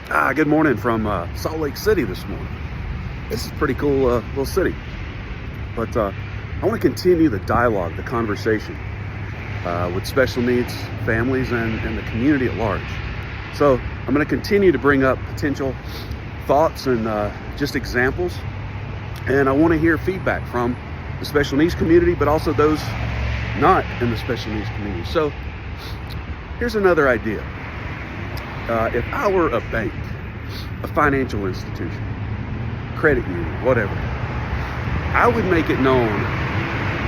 Good morning from Salt Lake City this morning. This is a pretty cool little city. But I want to continue the dialogue, the conversation with special needs families and the community at large. So I'm going to continue to bring up potential thoughts and just examples. And I want to hear feedback from the special needs community, but also those not in the special needs community. So here's another idea. If I were a bank, a financial institution, credit union, whatever, I would make it known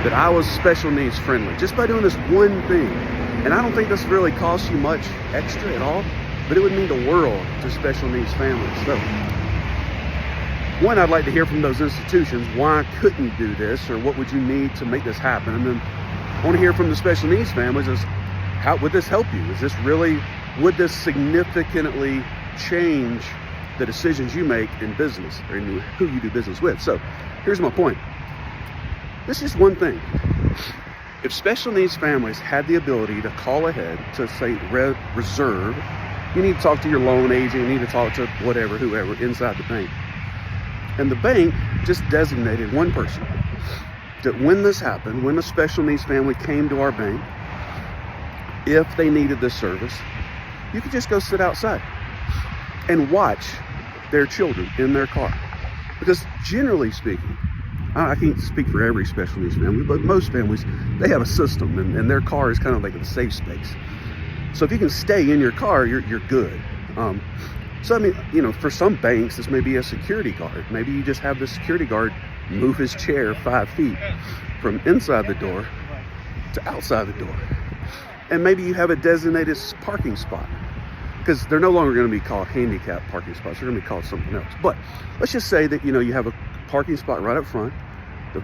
that I was special needs friendly just by doing this one thing. And I don't think this really costs you much extra at all, but it would mean the world to special needs families. So, one, I'd like to hear from those institutions, why couldn't you do this, or what would you need to make this happen? And then I want to hear from the special needs families is, how would this help you? Would this significantly change the decisions you make in business or in who you do business with? So here's my point. This is one thing. If special needs families had the ability to call ahead to say reserve, you need to talk to your loan agent, you need to talk to whoever inside the bank. And the bank just designated one person that when this happened, when a special needs family came to our bank, if they needed this service, you could just go sit outside and watch their children in their car. Because generally speaking, I can't speak for every special needs family, but most families, they have a system and their car is kind of like a safe space. So if you can stay in your car, you're good. So I mean, for some banks, this may be a security guard. Maybe you just have the security guard move his chair 5 feet from inside the door to outside the door. And maybe you have a designated parking spot, because they're no longer going to be called handicap parking spots. They're going to be called something else. But let's just say that, you have a parking spot right up front. The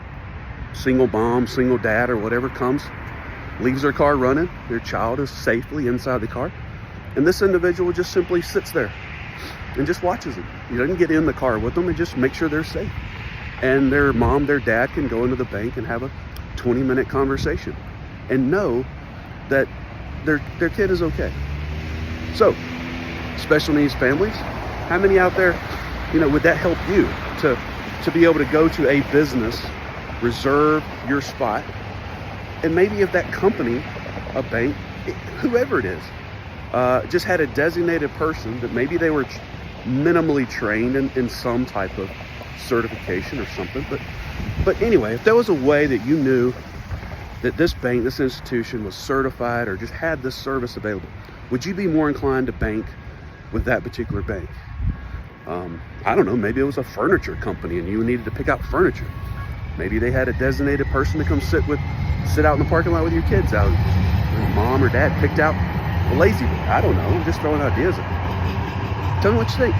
single mom, single dad, or whatever comes, leaves their car running. Their child is safely inside the car. And this individual just simply sits there and just watches them. He doesn't get in the car with them and just make sure they're safe. And their mom, their dad can go into the bank and have a 20-minute conversation and know that their kid is okay. So, special needs families, how many out there, would that help you to be able to go to a business, reserve your spot, and maybe if that company, a bank, whoever it is, just had a designated person that maybe they were minimally trained in some type of certification or something. But anyway, if there was a way that you knew that this bank, this institution was certified or just had this service available, would you be more inclined to bank with that particular bank? I don't know, maybe it was a furniture company and you needed to pick out furniture. Maybe they had a designated person to come sit out in the parking lot with your kids out. And mom or dad picked out a lazy boy. I don't know, I'm just throwing ideas at you. Tell me what you think.